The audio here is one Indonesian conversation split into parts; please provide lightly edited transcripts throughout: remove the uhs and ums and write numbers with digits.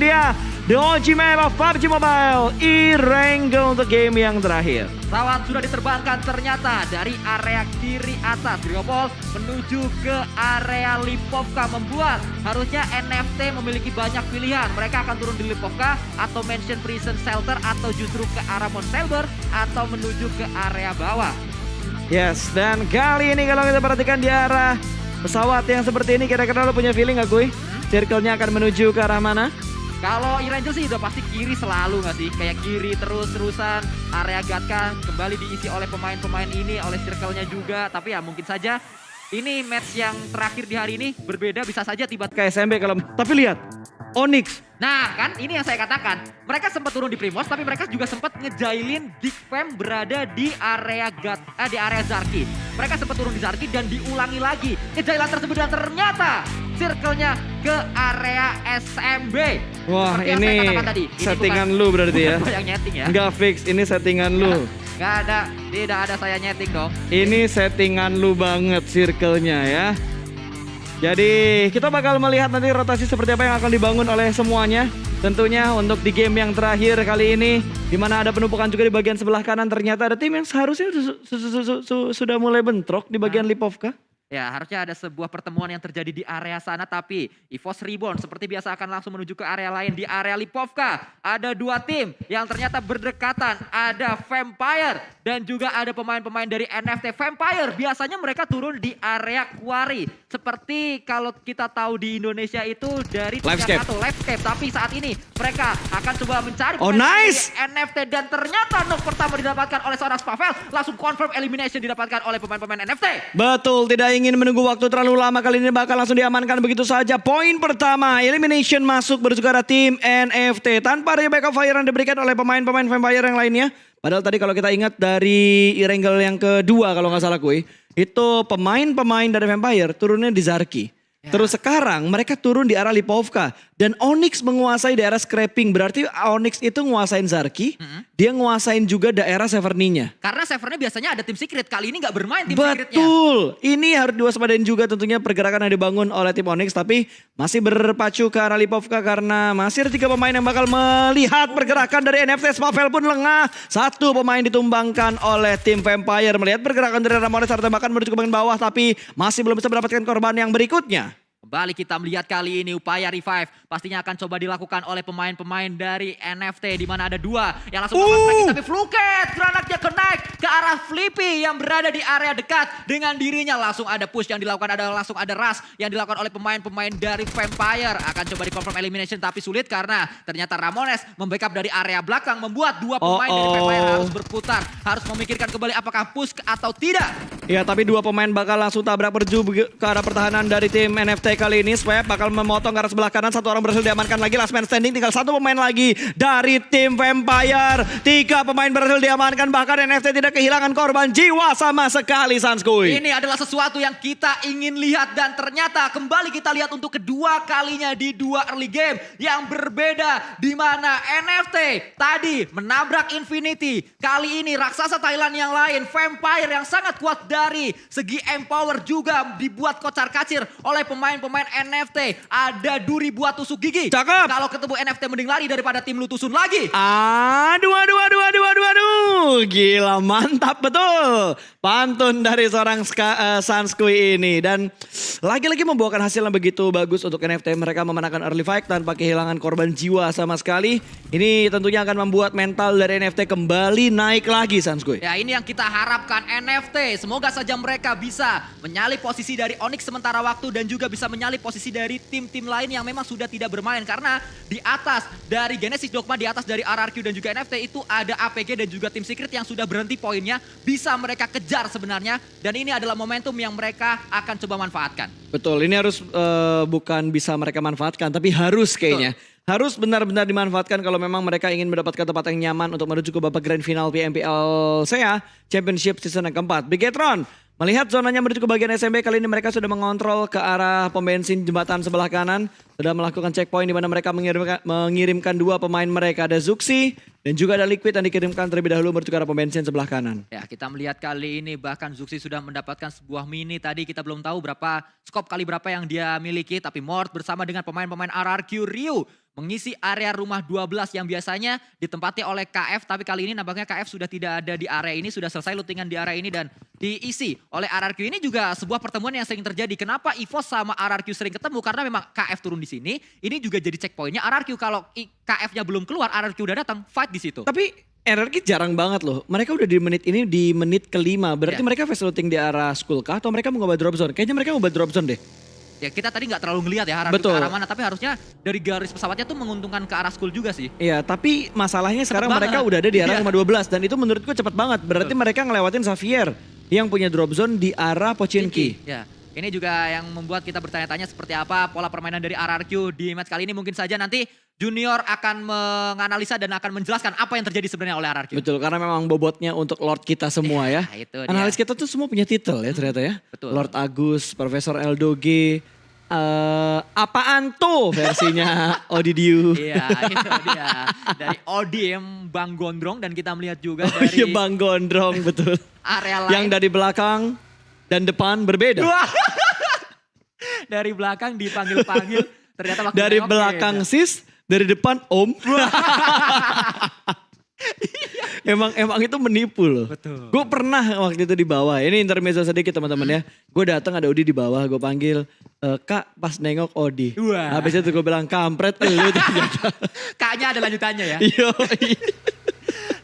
dia The OG map of PUBG Mobile, Erangel untuk game yang terakhir. Pesawat sudah diterbangkan ternyata dari area kiri atas Griopol menuju ke area Lipovka, membuat harusnya NFT memiliki banyak pilihan. Mereka akan turun di Lipovka atau Mansion Prison Shelter atau justru ke arah Mount Selber atau menuju ke area bawah. Yes, dan kali ini kalau kita perhatikan di arah pesawat yang seperti ini, kira-kira lo punya feeling gak Kuy? Circle-nya akan menuju ke arah mana? Kalau Erangel sih udah pasti kiri selalu gak sih? Kayak kiri terus-terusan, area Gatka kembali diisi oleh pemain-pemain ini, oleh circle-nya juga. Tapi ya mungkin saja ini match yang terakhir di hari ini berbeda, bisa saja tiba-tiba Kayak SMB kalau, tapi lihat, Onyx. Nah kan ini yang saya katakan, mereka sempat turun di Primos tapi mereka juga sempat ngejailin Big Fam berada di area di area Zarki. Mereka sempat turun di Zarki dan diulangi lagi kejailan tersebut dan ternyata circle-nya ke area SMB. Wah, seperti yang ini saya katakan tadi. Ini settingan lu berarti ya. bukan yang nyeting ya. Enggak fix, ini settingan lu. Tidak ada saya nyeting dong. Ini settingan lu banget circle-nya ya. Jadi kita bakal melihat nanti rotasi seperti apa yang akan dibangun oleh semuanya. Tentunya untuk di game yang terakhir kali ini, di mana ada penumpukan juga di bagian sebelah kanan, ternyata ada tim yang seharusnya sudah mulai bentrok di bagian Lipovka. Ya, harusnya ada sebuah pertemuan yang terjadi di area sana, tapi EVOS Reborn seperti biasa akan langsung menuju ke area lain di area Lipovka. Ada dua tim yang ternyata berdekatan, ada Vampire dan juga ada pemain-pemain dari NFT. Vampire biasanya mereka turun di area Quarry. Seperti kalau kita tahu di Indonesia itu dari Livescape. Livescape, tapi saat ini mereka akan coba mencari Oh, pemain nice! dari NFT dan ternyata knock pertama didapatkan oleh seorang Spavel, langsung confirm elimination didapatkan oleh pemain-pemain NFT. Betul, tidak ingin menunggu waktu terlalu lama, kali ini bakal langsung diamankan begitu saja. Poin pertama, elimination masuk menuju ke arah tim NFT. Tanpa ada backup fire yang diberikan oleh pemain-pemain Vampire yang lainnya. Padahal tadi kalau kita ingat dari Erangel yang kedua kalau nggak salah Kuy, itu pemain-pemain dari Vampire turunnya di Zarki. Terus sekarang mereka turun di arah Lipovka. Dan Onyx menguasai daerah Scrapping. Berarti Onyx itu nguasain Zarki. Dia nguasain juga daerah Severninya. Karena Severnya biasanya ada tim secret. Kali ini gak bermain tim secretnya. Betul. Ini harus diwaspadain juga tentunya pergerakan yang dibangun oleh tim Onyx. Tapi masih berpacu ke arah Lipovka karena masih ada 3 pemain yang bakal melihat pergerakan dari NFT. Spavel pun lengah. 1 pemain ditumbangkan oleh tim Vampire. Melihat pergerakan dari Ramones serta bahkan menuju ke bagian bawah. Tapi masih belum bisa mendapatkan korban yang berikutnya. Kembali kita melihat kali ini upaya revive pastinya akan coba dilakukan oleh pemain-pemain dari NFT, di mana ada 2 yang langsung melakukan tapi Fluket granatnya kenaik ke arah Flippy yang berada di area dekat dengan dirinya. Langsung ada push yang dilakukan, langsung ada rush yang dilakukan oleh pemain-pemain dari Vampire. Akan coba di confirm elimination tapi sulit karena ternyata Ramones membackup dari area belakang, membuat 2 pemain dari Vampire harus berputar, harus memikirkan kembali apakah push atau tidak. Ya, tapi 2 pemain bakal langsung tabrak berju ke arah pertahanan dari tim NFT kali ini. Swap bakal memotong ke arah sebelah kanan. 1 orang berhasil diamankan lagi. Last man standing. Tinggal 1 pemain lagi dari tim Vampire. 3 pemain berhasil diamankan. Bahkan NFT tidak kehilangan korban jiwa sama sekali, Sanskuy. Ini adalah sesuatu yang kita ingin lihat. Dan ternyata kembali kita lihat untuk kedua kalinya di 2 early game yang berbeda. Di mana NFT tadi menabrak Infinity. Kali ini raksasa Thailand yang lain, Vampire yang sangat kuat dari segi empower juga dibuat kocar-kacir oleh pemain-pemain NFT. Ada duri buat tusuk gigi. Cakep. Kalau ketemu NFT mending lari daripada tim lu tusun lagi. Aduh. Gila, mantap betul. Pantun dari seorang Sanskuy ini. Dan lagi-lagi membawakan hasil yang begitu bagus untuk NFT. Mereka memenangkan early fight tanpa kehilangan korban jiwa sama sekali. Ini tentunya akan membuat mental dari NFT kembali naik lagi, Sanskuy. Ya, ini yang kita harapkan NFT. Semoga saja mereka bisa menyalip posisi dari Onyx sementara waktu dan juga bisa menyalip posisi dari tim-tim lain yang memang sudah tidak bermain. Karena di atas dari Genesis Dogma, di atas dari RRQ dan juga NFT itu ada APG dan juga tim secret yang sudah berhenti poinnya. Bisa mereka kejar sebenarnya. Dan ini adalah momentum yang mereka akan coba manfaatkan. Betul, ini harus bukan bisa mereka manfaatkan, tapi harus kayaknya. Betul. Harus benar-benar dimanfaatkan kalau memang mereka ingin mendapatkan tempat yang nyaman untuk menuju ke babak grand final PMPL SEA Championship season yang keempat. Bigetron melihat zonanya menuju ke bagian SMB, kali ini mereka sudah mengontrol ke arah pom bensin jembatan sebelah kanan. Sudah melakukan checkpoint di mana mereka mengirimkan 2 pemain mereka. Ada Zuxi dan juga ada Liquid yang dikirimkan terlebih dahulu menuju ke arah pom bensin sebelah kanan. Ya, kita melihat kali ini bahkan Zuxi sudah mendapatkan sebuah mini. Tadi kita belum tahu berapa skop kali berapa yang dia miliki. Tapi Mort bersama dengan pemain-pemain RRQ Ryu mengisi area rumah 12 yang biasanya ditempati oleh KF. Tapi kali ini nampaknya KF sudah tidak ada di area ini, sudah selesai lootingan di area ini dan diisi oleh RRQ. Ini juga sebuah pertemuan yang sering terjadi. Kenapa EVOS sama RRQ sering ketemu? Karena memang KF turun di sini, ini juga jadi checkpointnya RRQ. Kalau KF-nya belum keluar, RRQ udah datang, fight di situ. Tapi RRQ jarang banget loh. Mereka udah di menit ini di menit kelima. Berarti mereka fast looting di arah school kah? Atau mereka mau nyoba drop zone? Kayaknya mereka mau nyoba drop zone deh. Ya kita tadi nggak terlalu ngelihat ya RRQ ke arah mana. Tapi harusnya dari garis pesawatnya tuh menguntungkan ke arah school juga sih. Iya, tapi masalahnya sekarang mereka udah ada di arah rumah 12. Dan itu menurutku cepat banget. Berarti mereka ngelewatin Xavier yang punya drop zone di arah Pochinki. Ya. Ini juga yang membuat kita bertanya-tanya seperti apa pola permainan dari RRQ di match kali ini. Mungkin saja nanti Junior akan menganalisa dan akan menjelaskan apa yang terjadi sebenarnya oleh RRQ. Betul, karena memang bobotnya untuk Lord kita semua ya. Itu Analis kita tuh semua punya titel ya ternyata ya. Betul. Lord Agus, Profesor Eldoge, apaan tuh versinya Odidiu. Iya, itu dia. Dari Odim, Bang Gondrong, dan kita melihat juga Oh dari iya Bang Gondrong, betul. area lain. Yang dari belakang dan depan berbeda. Dari belakang dipanggil-panggil, ternyata waktu Dari nengok belakang beda. sis, dari depan om. Emang itu menipu loh. Betul. Gue pernah waktu itu di bawah. Ini intermezzo sedikit teman-teman ya. Gue datang ada Odi di bawah. Gue panggil Kak pas nengok Odi. Wah. Habis itu gue bilang kampret lu ternyata. Kayaknya ada lanjutannya ya. Yo.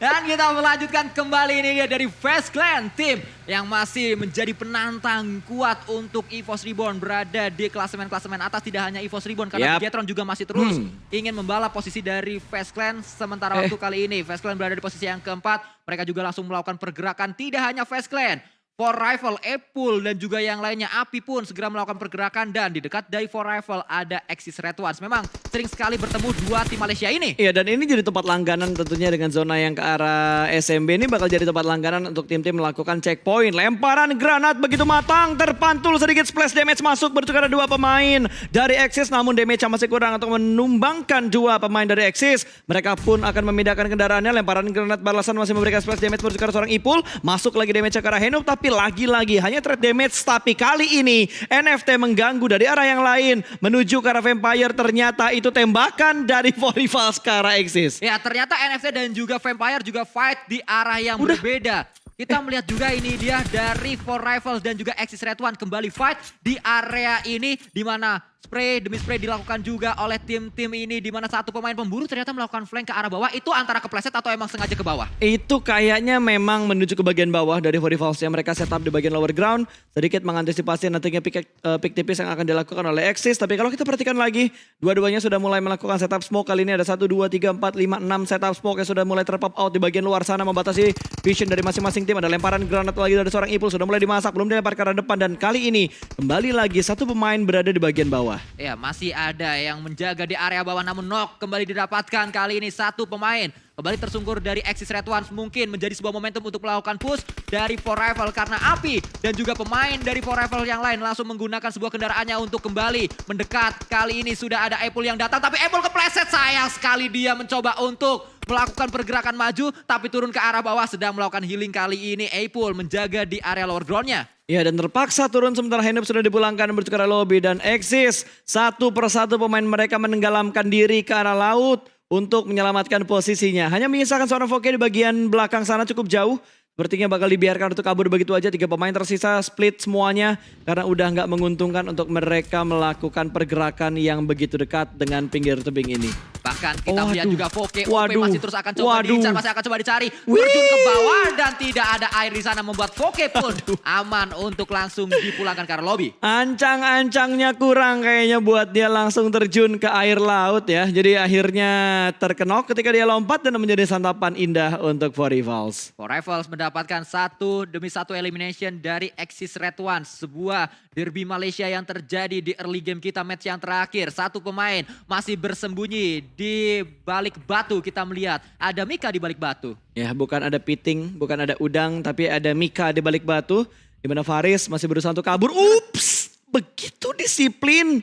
Dan kita melanjutkan kembali ini dia dari Fast Clan tim yang masih menjadi penantang kuat untuk EVOS Reborn berada di klasemen-klasemen atas. Tidak hanya EVOS Reborn karena Bigetron juga masih terus ingin membalap posisi dari Fast Clan. Sementara waktu kali ini Fast Clan berada di posisi yang keempat. Mereka juga langsung melakukan pergerakan. Tidak hanya Fast Clan, For Rifle, Epul dan juga yang lainnya Api pun segera melakukan pergerakan. Dan di dekat dari For Rifle ada Axis Red Ones. Memang sering sekali bertemu dua tim Malaysia ini. Iya dan ini jadi tempat langganan tentunya dengan zona yang ke arah SMB ini bakal jadi tempat langganan untuk tim-tim melakukan checkpoint. Lemparan granat begitu matang, terpantul sedikit splash damage masuk bertukar dua pemain dari Axis. Namun damage masih kurang untuk menumbangkan dua pemain dari Axis. Mereka pun akan memindahkan kendaraannya. Lemparan granat balasan masih memberikan splash damage bertukar seorang Ipul. Masuk lagi damage ke arah Henob tapi lagi-lagi hanya threat damage. Tapi kali ini NFT mengganggu dari arah yang lain menuju ke arah Vampire. Ternyata itu tembakan dari Forivals ke arah Axis. Ya ternyata NFT dan juga Vampire juga fight di arah yang berbeda. Kita melihat juga ini dia dari For Rifles dan juga Axis Red One kembali fight di area ini. Di mana spray demi spray dilakukan juga oleh tim-tim ini. Di mana satu pemain pemburu ternyata melakukan flank ke arah bawah. Itu antara kepleset atau emang sengaja ke bawah? Itu kayaknya memang menuju ke bagian bawah dari Forivals yang mereka setup di bagian lower ground. Sedikit mengantisipasi nantinya pick tipis yang akan dilakukan oleh Axis. Tapi kalau kita perhatikan lagi, dua-duanya sudah mulai melakukan setup smoke. Kali ini ada 1, 2, 3, 4, 5, 6 setup smoke yang sudah mulai terpop out di bagian luar sana. Membatasi vision dari masing-masing tim. Ada lemparan granat lagi dari seorang Ipul. Sudah mulai dimasak, belum dilempar ke arah depan. Dan kali ini kembali lagi satu pemain berada di bagian bawah. Ya masih ada yang menjaga di area bawah namun knock kembali didapatkan. Kali ini satu pemain kembali tersungkur dari Axis Red Ones. Mungkin menjadi sebuah momentum untuk melakukan push dari For Rifle. Karena Api dan juga pemain dari For Rifle yang lain langsung menggunakan sebuah kendaraannya untuk kembali mendekat. Kali ini sudah ada Epul yang datang. Tapi Epul kepleset, sayang sekali dia mencoba untuk melakukan pergerakan maju. Tapi turun ke arah bawah sedang melakukan healing. Kali ini Epul menjaga di area lower groundnya. Ya dan terpaksa turun sementara Henob sudah dipulangkan menuju ke arah lobby. Dan Axis satu persatu pemain mereka menenggelamkan diri ke arah laut untuk menyelamatkan posisinya. Hanya menyisakan seorang Voke di bagian belakang sana cukup jauh. Sepertinya bakal dibiarkan untuk kabur begitu aja. 3 pemain tersisa split semuanya. Karena udah nggak menguntungkan untuk mereka melakukan pergerakan yang begitu dekat dengan pinggir tebing ini. Bahkan kita melihat juga Voke OP Waduh. masih terus akan coba diincar, masih akan coba dicari. Terjun ke bawah dan tidak ada air di sana membuat Voke pun aman untuk langsung dipulangkan ke arah lobby. Ancang-ancangnya kurang kayaknya buat dia langsung terjun ke air laut ya. Jadi akhirnya terkenok ketika dia lompat dan menjadi santapan indah untuk For Rivals. For Rivals mendapatkan satu demi satu elimination dari Axis Red Ones. Sebuah derby Malaysia yang terjadi di early game kita match yang terakhir. Satu pemain masih bersembunyi di balik batu. Kita melihat ada Mika di balik batu. Ya bukan ada Piting, bukan ada Udang, tapi ada Mika di balik batu. Di mana Faris masih berusaha untuk kabur. Ups, begitu disiplin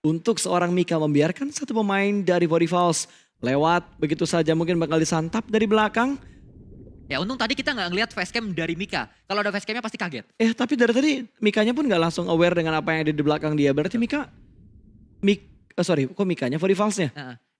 untuk seorang Mika membiarkan satu pemain dari For Rivals lewat begitu saja, mungkin bakal disantap dari belakang. Ya untung tadi kita nggak ngelihat facecam dari Mika. Kalau ada facecamnya pasti kaget. Tapi dari tadi Mikanya pun nggak langsung aware dengan apa yang ada di belakang dia. Berarti Mika, kok Mikanya For Rivalsnya?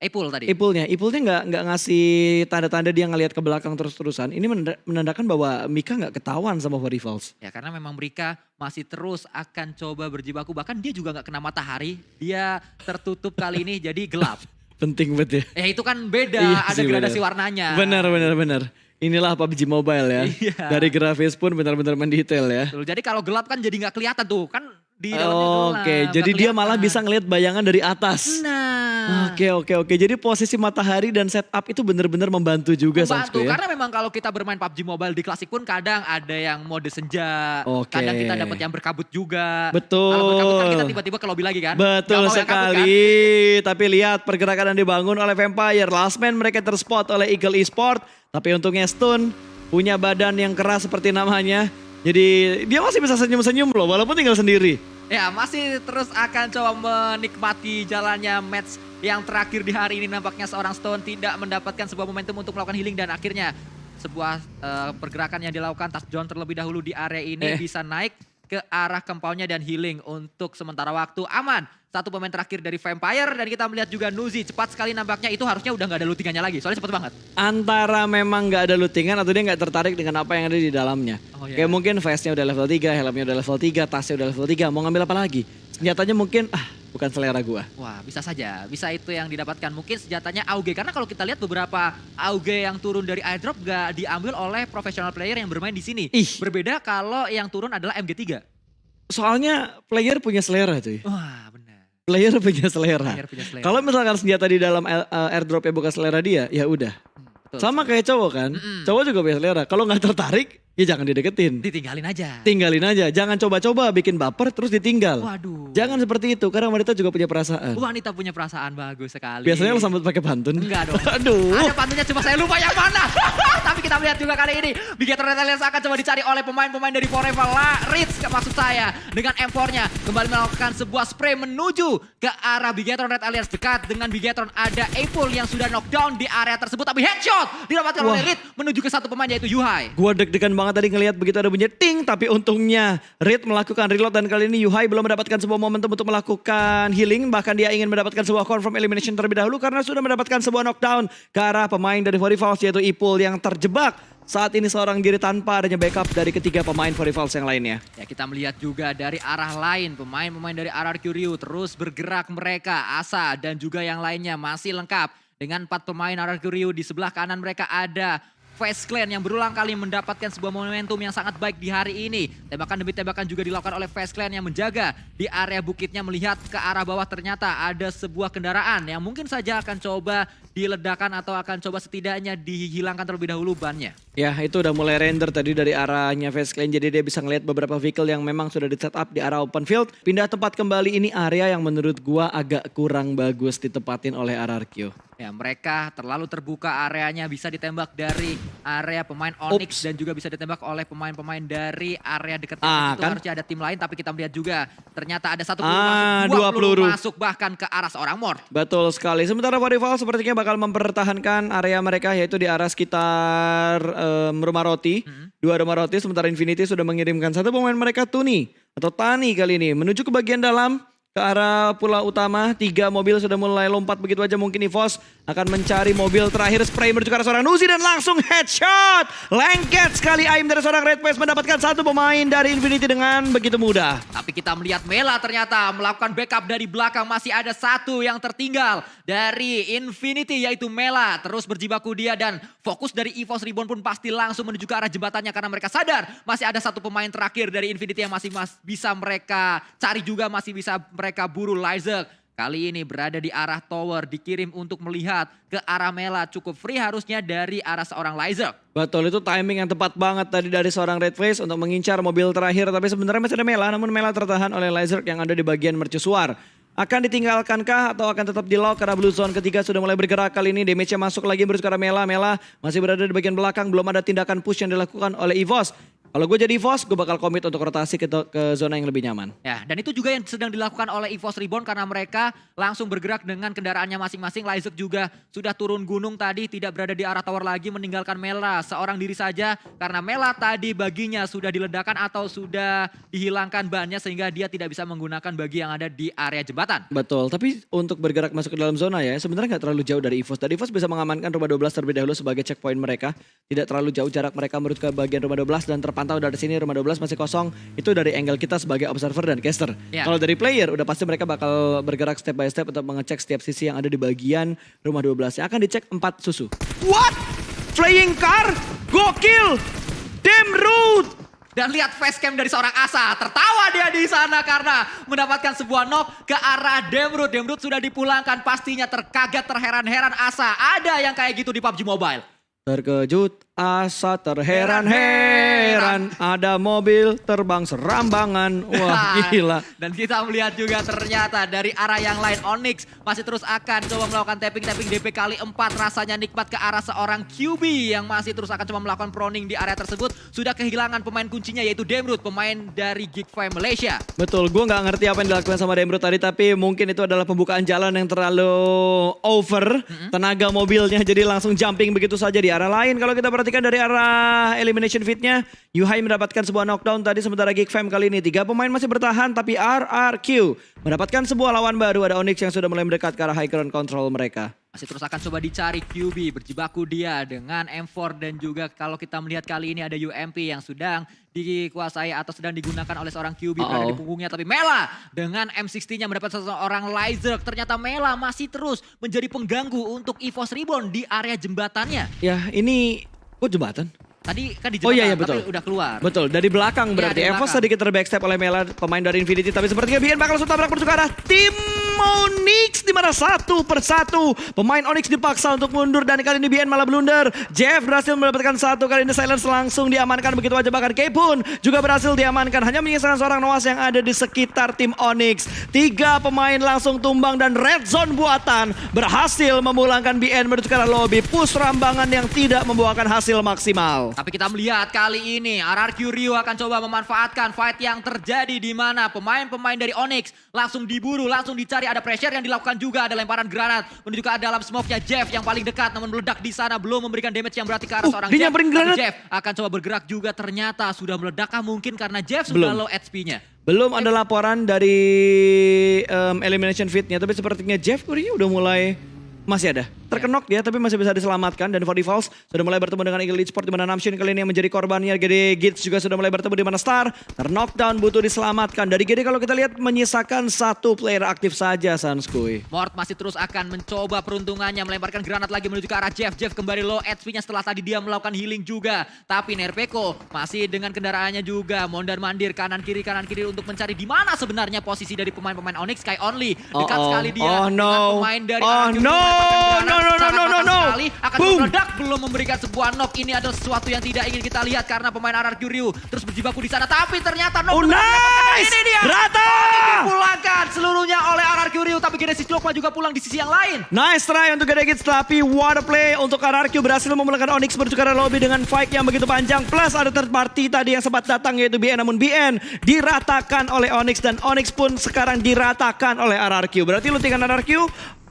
Apple tadi. Ipulnya nggak ngasih tanda-tanda dia ngelihat ke belakang terus-terusan. Ini menandakan bahwa Mika nggak ketahuan sama Rivals. Ya karena memang mereka masih terus akan coba berjibaku. Bahkan dia juga nggak kena matahari. Dia tertutup kali ini jadi gelap. Penting banget ya. Itu kan beda, Iya ada sih, gradasi bener. warnanya. Benar. Inilah PUBG Mobile ya. Iya. Dari grafis pun benar-benar mendetail ya. Betul, jadi kalau gelap kan jadi nggak kelihatan tuh. Kan di dalamnya gelap. Oke, jadi nggak dia malah kelihatan. bisa ngelihat bayangan dari atas. Nah. Oke. Jadi posisi matahari dan setup itu benar-benar membantu juga Membantu, Samsku ya. karena memang kalau kita bermain PUBG Mobile di klasik pun kadang ada yang mode senja, Oke. kadang kita dapat yang berkabut juga. Betul. Kalau berkabut kan kita tiba-tiba ke lobby lagi kan. Betul Nggak mau yang kabut sekali. kan? Tapi lihat pergerakan yang dibangun oleh Vampire. Last man mereka terspot oleh Eagle Esport. Tapi untungnya Stun punya badan yang keras seperti namanya. Jadi dia masih bisa senyum-senyum loh walaupun tinggal sendiri. Ya masih terus akan coba menikmati jalannya match yang terakhir di hari ini. Nampaknya seorang Stone tidak mendapatkan sebuah momentum untuk melakukan healing dan akhirnya sebuah pergerakan yang dilakukan touchdown terlebih dahulu di area ini bisa naik ke arah compoundnya dan healing untuk sementara waktu aman. Satu pemain terakhir dari Vampire dan kita melihat juga Nuzi cepat sekali nampaknya itu harusnya udah nggak ada lootingannya lagi soalnya cepet banget. Antara memang nggak ada lootingan atau dia nggak tertarik dengan apa yang ada di dalamnya. Oh, iya. Kayak mungkin vest-nya udah level 3, helmnya udah level 3, tasnya udah level 3. Mau ngambil apa lagi? Senjatanya mungkin bukan selera gua. Wah bisa saja, bisa itu yang didapatkan. Mungkin senjatanya AUG karena kalau kita lihat beberapa AUG yang turun dari airdrop gak diambil oleh professional player yang bermain di sini. Ih. Berbeda kalau yang turun adalah MG3. Soalnya player punya selera cuy. Wah benar. Player punya selera. Player punya selera. Kalau misalkan senjata di dalam airdropnya bukan selera dia, ya udah. Betul. Sama kayak cowok kan. Cowok juga punya selera. Kalau nggak tertarik, ya jangan dideketin. Ditinggalin aja. Tinggalin aja. Jangan coba-coba bikin baper terus ditinggal. Waduh. Jangan seperti itu. Karena wanita juga punya perasaan. Wanita punya perasaan bagus sekali. Biasanya lo sambut pakai pantun. Enggak dong. Aduh. Ada pantunnya cuma saya lupa yang mana. Tapi kita lihat juga kali ini. Bigator Red Alliance akan coba dicari oleh pemain-pemain dari Forever Ritz maksud saya. Dengan M4-nya kembali melakukan sebuah spray menuju ke arah Bigator Red Alliance. Dekat dengan Bigator ada Apple yang sudah knockdown di area tersebut. Tapi headshot didapatkan oleh Ritz menuju ke satu pemain yaitu Yuhai. Gua deg-degan banget tadi ngelihat begitu ada bunyi ting. Tapi untungnya Reed melakukan reload. Dan kali ini Yuhai belum mendapatkan sebuah momentum untuk melakukan healing. Bahkan dia ingin mendapatkan sebuah confirm elimination terlebih dahulu. Karena sudah mendapatkan sebuah knockdown ke arah pemain dari Rivals yaitu Ipul yang terjebak. Saat ini seorang diri tanpa adanya backup dari ketiga pemain Rivals yang lainnya. Ya kita melihat juga dari arah lain pemain-pemain dari RRQ Ryu terus bergerak mereka. Asa dan juga yang lainnya masih lengkap. Dengan 4 pemain RRQ Ryu di sebelah kanan mereka ada Face Clan yang berulang kali mendapatkan sebuah momentum yang sangat baik di hari ini. Tembakan demi tembakan juga dilakukan oleh Face Clan yang menjaga di area bukitnya melihat ke arah bawah ternyata ada sebuah kendaraan yang mungkin saja akan coba diledakan atau akan coba setidaknya dihilangkan terlebih dahulu bannya. Ya itu udah mulai render tadi dari arahnya Face Clan. Jadi dia bisa ngelihat beberapa vehicle yang memang sudah di setup di arah open field. Pindah tempat kembali ini area yang menurut gua agak kurang bagus ditempatin oleh RRQ. Ya mereka terlalu terbuka areanya bisa ditembak dari area pemain Onyx dan juga bisa ditembak oleh pemain-pemain dari area dekat itu kan? harusnya ada tim lain tapi kita melihat juga ternyata ada satu dua peluru masuk bahkan ke arah seorang Mort. Betul sekali. Sementara Rival sepertinya bakal mempertahankan area mereka yaitu di arah sekitar rumah roti. 2 rumah roti sementara Infinity sudah mengirimkan satu pemain mereka Tuni atau Tani kali ini menuju ke bagian dalam. Ke arah pulau utama, 3 mobil sudah mulai lompat begitu aja. Mungkin EVOS akan mencari mobil terakhir. Spray menuju ke arah seorang Nuzi dan langsung headshot. Lengket sekali aim dari seorang Red Face mendapatkan satu pemain dari Infinity dengan begitu mudah. Tapi kita melihat Mela ternyata melakukan backup dari belakang. Masih ada satu yang tertinggal dari Infinity yaitu Mela. Terus berjibaku dia dan fokus dari EVOS Reborn pun pasti langsung menuju ke arah jembatannya. Karena mereka sadar masih ada satu pemain terakhir dari Infinity yang masih bisa mereka cari juga. Masih bisa mereka buru. Lizard kali ini berada di arah tower. Dikirim untuk melihat ke arah Mela. Cukup free harusnya dari arah seorang Lizard. Betul, itu timing yang tepat banget tadi dari seorang Red Face untuk mengincar mobil terakhir. Tapi sebenarnya masih ada Mela, namun Mela tertahan oleh Lizard yang ada di bagian mercusuar. Akan ditinggalkankah atau akan tetap di lock karena Blue Zone ketiga sudah mulai bergerak kali ini. Damage-nya masuk lagi berusaha ke arah Mela. Mela masih berada di bagian belakang, belum ada tindakan push yang dilakukan oleh EVOS. Kalau gue jadi EVOS, gue bakal komit untuk rotasi ke zona yang lebih nyaman. Ya, dan itu juga yang sedang dilakukan oleh EVOS Reborn karena mereka langsung bergerak dengan kendaraannya masing-masing. Lyzek juga sudah turun gunung tadi, tidak berada di arah tower lagi, meninggalkan Mela seorang diri saja. Karena Mela tadi baginya sudah diledakkan atau sudah dihilangkan bannya sehingga dia tidak bisa menggunakan bagi yang ada di area jembatan. Betul, tapi untuk bergerak masuk ke dalam zona ya sebenarnya nggak terlalu jauh dari EVOS. Dan EVOS bisa mengamankan rumah 12 terlebih dahulu sebagai checkpoint mereka. Tidak terlalu jauh jarak mereka menuju ke bagian rumah 12 dan terpantau dari sini rumah 12 masih kosong. Itu dari angle kita sebagai observer dan caster. Ya. Kalau dari player udah pasti mereka bakal bergerak step by step untuk mengecek setiap sisi yang ada di bagian rumah 12. Yang akan dicek 4 susu. What? Flying car? Gokil! Damn root! Dan lihat facecam dari seorang Asa, tertawa dia di sana karena mendapatkan sebuah knock ke arah Demrut. Demrut sudah dipulangkan, pastinya terkaget, terheran-heran Asa. Ada yang kayak gitu di PUBG Mobile. Terkejut, Asa terheran-heran, ada mobil terbang serambangan. Wah gila. Dan kita melihat juga ternyata dari arah yang lain Onyx masih terus akan coba melakukan tapping DP kali 4. Rasanya nikmat ke arah seorang QB yang masih terus akan coba melakukan proning di area tersebut. Sudah kehilangan pemain kuncinya yaitu Demrut, pemain dari Geek5 Malaysia. Betul, gue gak ngerti apa yang dilakukan sama Demrut tadi, tapi mungkin itu adalah pembukaan jalan yang terlalu over. Tenaga mobilnya jadi langsung jumping begitu saja di arah lain. Kalau kita perhatikan dari arah elimination fitnya, Yuhai mendapatkan sebuah knockdown tadi, sementara Geek5 kali ini 3 pemain masih bertahan, tapi RRQ mendapatkan sebuah lawan baru. Ada Onyx yang sudah mulai mendekat ke arah high ground control mereka. Masih terus akan coba dicari QB, berjibaku dia dengan M4 dan juga kalau kita melihat kali ini ada UMP yang sedang dikuasai atau sedang digunakan oleh seorang QB berada di punggungnya. Tapi Mela dengan M60-nya mendapat seorang Lyzek. Ternyata Mela masih terus menjadi pengganggu untuk EVOS Reborn di area jembatannya. Ya ini, kok jembatan? Tadi kan di jembatan, betul. tapi udah keluar. Betul, dari belakang berarti. Dari EVOS belakang. sedikit terbackstep oleh Mela, pemain dari Infinity. Tapi sepertinya BN bakal langsung tabrak menuju ke arah tim Onyx. Di mana satu persatu pemain Onyx dipaksa untuk mundur. Dan kali ini BN malah blunder. Jeff berhasil mendapatkan satu. Kali ini Silence langsung diamankan begitu aja. Bahkan K pun juga berhasil diamankan. Hanya menyisakan seorang Noas yang ada di sekitar tim Onyx. 3 pemain langsung tumbang. Dan red zone buatan berhasil memulangkan BN menuju ke arah lobby. Push rambangan yang tidak membuahkan hasil maksimal. Tapi kita melihat kali ini RRQ Rio akan coba memanfaatkan fight yang terjadi di mana pemain-pemain dari Onyx langsung diburu, langsung dicari. Ada pressure yang dilakukan juga, ada lemparan granat menuju ke dalam smoke-nya Jeff yang paling dekat namun meledak di sana, belum memberikan damage yang berarti ke arah seorang Jeff. Tapi Jeff akan coba bergerak juga, ternyata sudah meledakkah mungkin karena Jeff sudah low HP-nya. Belum ada laporan dari elimination fitnya, tapi sepertinya Jeff kurinya udah mulai masih ada. Terkenok dia tapi masih bisa diselamatkan. Dan Fordy Falls sudah mulai bertemu dengan Eagle Esports di mana Namshin kali ini yang menjadi korbannya. GD Gits juga sudah mulai bertemu di mana Star terknockdown, butuh diselamatkan. Dari GD kalau kita lihat menyisakan 1 player aktif saja, Sanskui. Mort masih terus akan mencoba peruntungannya, melemparkan granat lagi menuju ke arah Jeff. Jeff kembali low HP-nya setelah tadi dia melakukan healing juga. Tapi Nerpeko masih dengan kendaraannya juga mondar mandir kanan kiri untuk mencari di mana sebenarnya posisi dari pemain-pemain Onyx. Sky Only dekat sekali dia dengan pemain dari sekali akan meledak, belum memberikan sebuah knock. Ini adalah sesuatu yang tidak ingin kita lihat karena pemain RRQ Ryu terus berjibaku di sana, tapi ternyata knock nice! Ini dia Rata! dipulangkan seluruhnya oleh RRQ Ryu, tapi Gede Ciclokma juga pulang di sisi yang lain. Nice try untuk Gede Gits, tapi what a play untuk RRQ berhasil memulangkan Onyx menuju ke arah lobby dengan fight yang begitu panjang, plus ada third party tadi yang sempat datang yaitu BN, namun BN diratakan oleh Onyx dan Onyx pun sekarang diratakan oleh RRQ. Berarti lootingan RRQ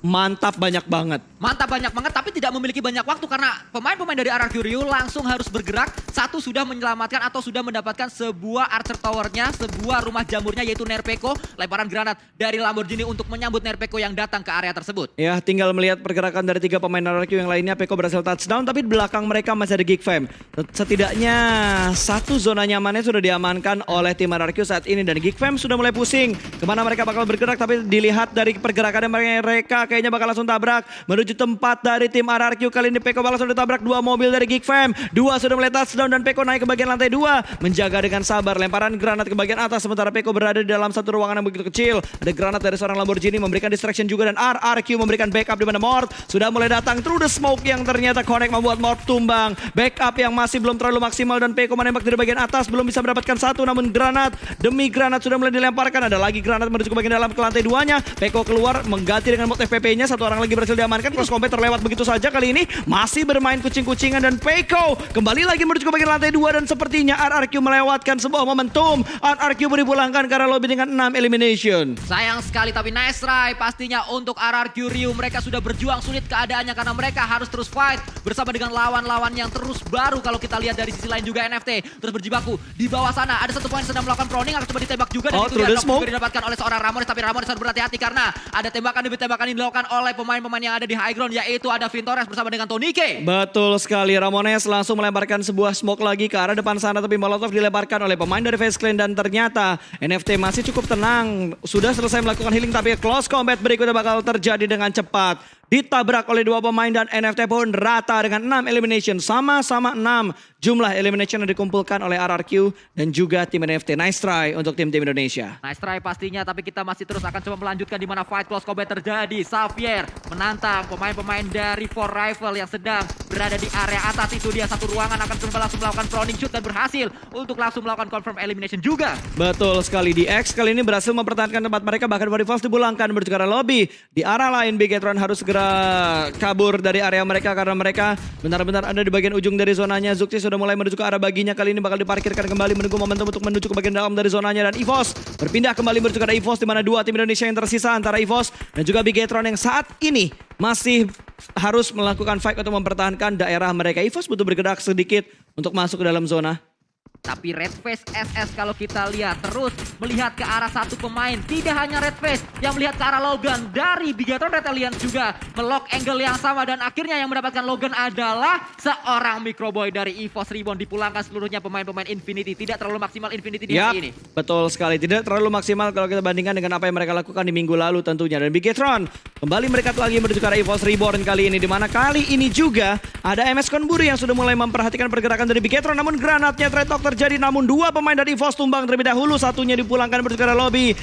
mantap banyak banget. Mantap banyak banget, tapi tidak memiliki banyak waktu karena pemain-pemain dari RRQ Ryu langsung harus bergerak. Satu sudah menyelamatkan atau sudah mendapatkan sebuah archer towernya, sebuah rumah jamurnya yaitu Nerpeko. Lemparan granat dari Lamborghini untuk menyambut Nerpeko yang datang ke area tersebut. Ya, tinggal melihat pergerakan dari 3 pemain RRQ yang lainnya. Peko berhasil touchdown, tapi di belakang mereka masih ada Geek5. Setidaknya 1 zona nyamannya sudah diamankan oleh tim RRQ saat ini. Dan Geek5 sudah mulai pusing kemana mereka bakal bergerak, tapi dilihat dari pergerakan mereka kayaknya bakal langsung tabrak menuju tempat dari tim RRQ. Kali ini Peko bakal langsung ditabrak 2 mobil dari Geek5. 2 sudah mulai touchdown dan Peko naik ke bagian lantai 2. Menjaga dengan sabar lemparan granat ke bagian atas, sementara Peko berada di dalam satu ruangan yang begitu kecil. Ada granat dari seorang Lamborghini memberikan distraction juga, dan RRQ memberikan backup di mana Mort sudah mulai datang through the smoke yang ternyata connect membuat Mort tumbang. Backup yang masih belum terlalu maksimal dan Peko menembak dari bagian atas belum bisa mendapatkan 1, namun granat demi granat sudah mulai dilemparkan. Ada lagi granat menuju ke bagian dalam ke lantai 2-nya. Peko keluar mengganti dengan Mort FPP AWP-nya, satu orang lagi berhasil diamankan. Cross combat terlewat begitu saja kali ini. Masih bermain kucing-kucingan dan Peiko kembali lagi menuju ke bagian lantai 2 dan sepertinya RRQ melewatkan sebuah momentum. RRQ dipulangkan karena lobby dengan 6 elimination. Sayang sekali tapi nice try pastinya untuk RRQ Ryu. Mereka sudah berjuang sulit keadaannya karena mereka harus terus fight bersama dengan lawan-lawan yang terus baru. Kalau kita lihat dari sisi lain juga NFT terus berjibaku. Di bawah sana ada satu poin sedang melakukan proning, akan coba ditembak juga dan itu dia juga didapatkan oleh seorang Ramones, tapi Ramones harus berhati-hati karena ada tembakan demi tembakan yang dilakukan oleh pemain-pemain yang ada di high ground, yaitu ada Vintores bersama dengan Tonike. Betul sekali, Ramones langsung melemparkan sebuah smoke lagi ke arah depan sana, tapi Molotov dilemparkan oleh pemain dari FaZe Clan dan ternyata NFT masih cukup tenang. Sudah selesai melakukan healing tapi close combat berikutnya bakal terjadi dengan cepat. Ditabrak oleh dua pemain dan NFT pun rata dengan 6 elimination. Sama-sama 6 jumlah elimination yang dikumpulkan oleh RRQ dan juga tim NFT. Nice try untuk tim-tim Indonesia. Nice try pastinya, tapi kita masih terus akan coba melanjutkan di mana fight close combat terjadi. Xavier menantang pemain-pemain dari Four Rifle yang sedang berada di area atas. Itu dia satu ruangan akan coba langsung melakukan proning shoot dan berhasil untuk langsung melakukan confirm elimination juga. Betul sekali, di X kali ini berhasil mempertahankan tempat mereka, bahkan Rivals dipulangkan menuju ke arah lobby. Di arah lain Bigetron harus segera kabur dari area mereka karena mereka benar-benar ada di bagian ujung dari zonanya. Zukti sudah mulai menuju ke arah baginya, kali ini bakal diparkirkan kembali menunggu momentum untuk menuju ke bagian dalam dari zonanya, dan EVOS berpindah kembali menuju ke arah EVOS di mana dua tim Indonesia yang tersisa antara EVOS dan juga Bigetron yang saat ini masih harus melakukan fight untuk mempertahankan daerah mereka. EVOS butuh bergerak sedikit untuk masuk ke dalam zona. Tapi Redface SS kalau kita lihat terus melihat ke arah satu pemain. Tidak hanya Redface yang melihat ke arah Logan, dari Bigetron Red Alliance juga melock angle yang sama, dan akhirnya yang mendapatkan Logan adalah seorang Microboy dari EVOS Reborn. Dipulangkan seluruhnya pemain-pemain Infinity. Tidak terlalu maksimal Infinity di hari ini. Betul sekali, tidak terlalu maksimal kalau kita bandingkan dengan apa yang mereka lakukan di minggu lalu tentunya. Dan Bigetron kembali mereka lagi menuju ke arah EVOS Reborn kali ini, di mana kali ini juga ada MS Konburi yang sudah mulai memperhatikan pergerakan dari Bigetron. Namun granatnya Trade Talk terjadi, namun dua pemain dari EVOS tumbang terlebih dahulu, satunya dipulangkan menuju ke arah lobby.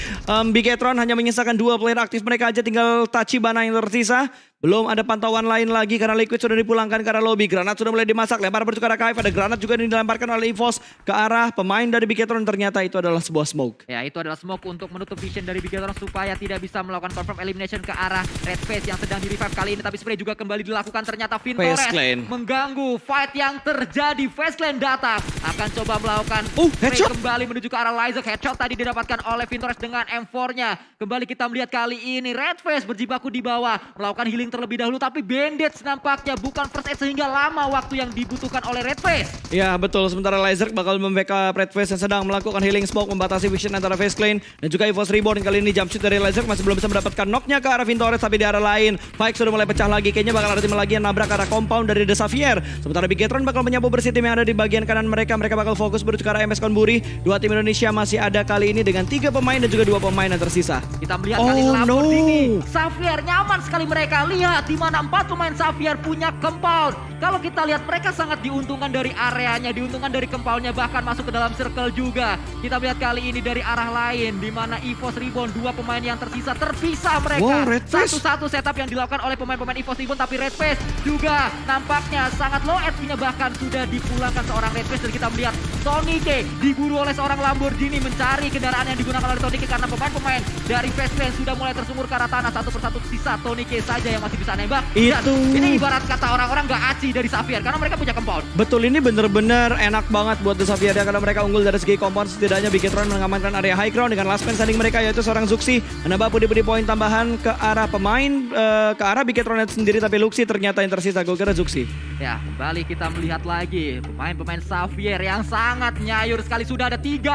Bigetron hanya menyisakan dua player aktif mereka aja, tinggal Tachibana yang tersisa. Belum ada pantauan lain lagi karena Liquid sudah dipulangkan ke arah lobby. Granat sudah mulai dimasak, lempar menuju ke arah KF. Ada granat juga yang dilemparkan oleh EVOS ke arah pemain dari Bigetron. Ternyata itu adalah sebuah smoke. Ya, itu adalah smoke untuk menutup vision dari Bigetron supaya tidak bisa melakukan confirm elimination ke arah Redface yang sedang di revive kali ini. Tapi spray juga kembali dilakukan. Ternyata Vintores mengganggu fight yang terjadi. FaZe Clan datang, akan coba melakukan spray kembali menuju ke arah Lizak. Headshot tadi didapatkan oleh Vintores dengan M4-nya. Kembali kita melihat kali ini Redface berjibaku di bawah, melakukan healing terlebih dahulu, tapi bandage nampaknya bukan first aid sehingga lama waktu yang dibutuhkan oleh Redface. Ya betul, sementara Lizard bakal membackup Redface yang sedang melakukan healing smoke, membatasi vision antara FaZe Clan dan juga EVOS Reborn. Kali ini jump shoot dari Lizard masih belum bisa mendapatkan knocknya ke arah Vintores, tapi di arah lain Pike sudah mulai pecah lagi. Kayaknya bakal ada tim lagi yang nabrak ke arah compound dari The Xavier. Sementara Bigetron bakal menyapu bersih tim yang ada di bagian kanan mereka. Mereka bakal fokus menuju ke arah MS Konburi. Dua tim Indonesia masih ada kali ini dengan 3 pemain dan juga 2 pemain yang tersisa. Kita melihat kali ini Lamborghini Xavier nyaman sekali mereka. Lihat di mana 4 pemain Xavier punya compound. Kalau kita lihat mereka sangat diuntungkan dari areanya, diuntungkan dari compoundnya, bahkan masuk ke dalam circle juga. Kita lihat kali ini dari arah lain di mana EVOS Reborn 2 pemain yang tersisa terpisah mereka. Satu-satu setup yang dilakukan oleh pemain-pemain EVOS Reborn, tapi Redface juga nampaknya sangat low HP-nya, bahkan sudah dipulangkan seorang Redface. Dan kita melihat Tonike diburu oleh seorang Lamborghini, mencari kendaraan yang digunakan oleh Tonike karena pemain-pemain dari FaZe Clan sudah mulai tersungur ke arah tanah. Satu persatu sisa Tonike saja yang masih bisa nembak. Ini ibarat kata orang-orang gak aci dari Xavier karena mereka punya compound. Betul, ini bener-bener enak banget buat The Xavier ya, karena mereka unggul dari segi compound. Setidaknya Bigetron mengamankan area high ground dengan last man standing mereka, yaitu seorang Zuxi. Menambah pudi-pudi poin tambahan ke arah pemain, ke arah Bigetron sendiri, tapi Luxi ternyata yang tersisa. Gue kira Zuxi. Ya, kembali kita melihat lagi pemain-pemain Xavier yang sangat nyayur sekali. Sudah ada 13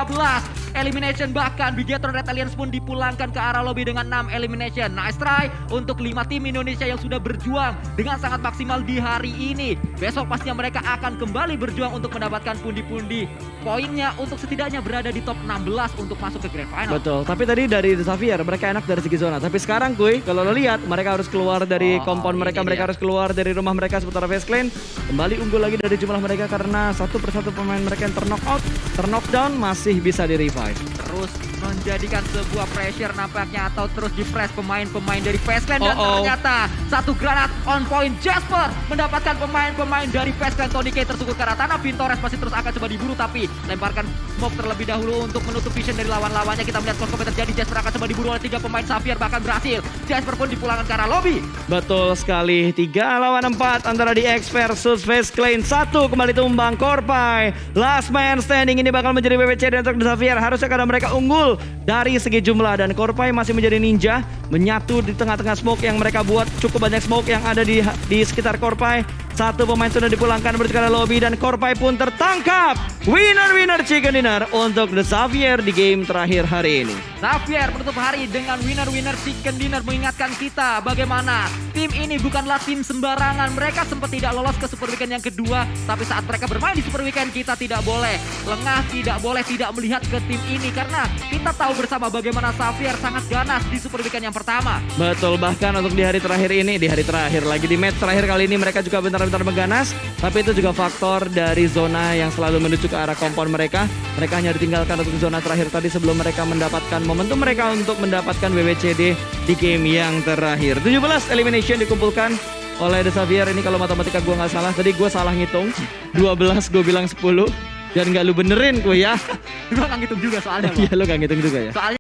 elimination, bahkan Bigetron Red Alliance pun dipulangkan ke arah lobby dengan 6 elimination. Nice try untuk 5 tim Indonesia yang sudah berjuang dengan sangat maksimal di hari ini. Besok pastinya mereka akan kembali berjuang untuk mendapatkan pundi-pundi poinnya untuk setidaknya berada di top 16 untuk masuk ke grand final. Betul, tapi tadi dari The Xavier mereka enak dari segi zona. Tapi sekarang kuy, kalau lo lihat mereka harus keluar dari compound mereka, mereka harus keluar dari rumah mereka. Sementara FaZe Clan kembali unggul lagi dari jumlah mereka karena satu persatu pemain mereka yang terknock out, terknockdown masih bisa di revive. Terus menjadikan sebuah pressure nampaknya, atau terus di press pemain-pemain dari FaZe Clan. Dan ternyata satu granat on point. Jasper mendapatkan pemain-pemain dari FaZe Clan. Tonike tersungkur ke arah tanah. Vintores masih terus akan coba diburu, tapi lemparkan smoke terlebih dahulu untuk menutup vision dari lawan-lawannya. Kita melihat skor terjadi. Jasper akan coba diburu oleh 3 pemain Xavier, bahkan berhasil. Jasper pun dipulangkan ke arah lobby. Betul sekali, 3 lawan 4 antara The X versus Face Clan. 1 kembali tumbang Korpai. Last man standing ini bakal menjadi WWCD untuk The Xavier. Harusnya karena mereka unggul dari segi jumlah, dan Korpai masih menjadi ninja, menyatu di tengah-tengah smoke yang mereka buat. Cukup banyak smoke yang ada di sekitar Korpai. 1 pemain sudah dipulangkan menuju ke arah lobby, dan Korpai pun tertangkap. Winner chicken dinner untuk The Xavier di game terakhir hari ini. Xavier menutup hari dengan winner chicken dinner, mengingatkan kita bagaimana tim ini bukanlah tim sembarangan. Mereka sempat tidak lolos ke Super Weekend yang kedua, tapi saat mereka bermain di Super Weekend kita tidak boleh lengah, tidak boleh tidak melihat ke tim ini, karena kita tahu bersama bagaimana Xavier sangat ganas di Super Weekend yang pertama. Betul, bahkan untuk di hari terakhir ini, di hari terakhir lagi di match terakhir kali ini mereka juga bentar-bentar mengganas, tapi itu juga faktor dari zona yang selalu menuju ke arah kompon mereka. Mereka hanya ditinggalkan untuk zona terakhir tadi sebelum mereka mendapatkan momentum mereka untuk mendapatkan WWCD di game yang terakhir. 17 elimination dikumpulkan oleh The Xavier ini, kalau matematika gue nggak salah. Tadi gue salah ngitung, 12 gue bilang 10, dan nggak lu benerin gue ya. Gue nggak ngitung juga soalnya. Iya, lu nggak ngitung juga ya. Soalnya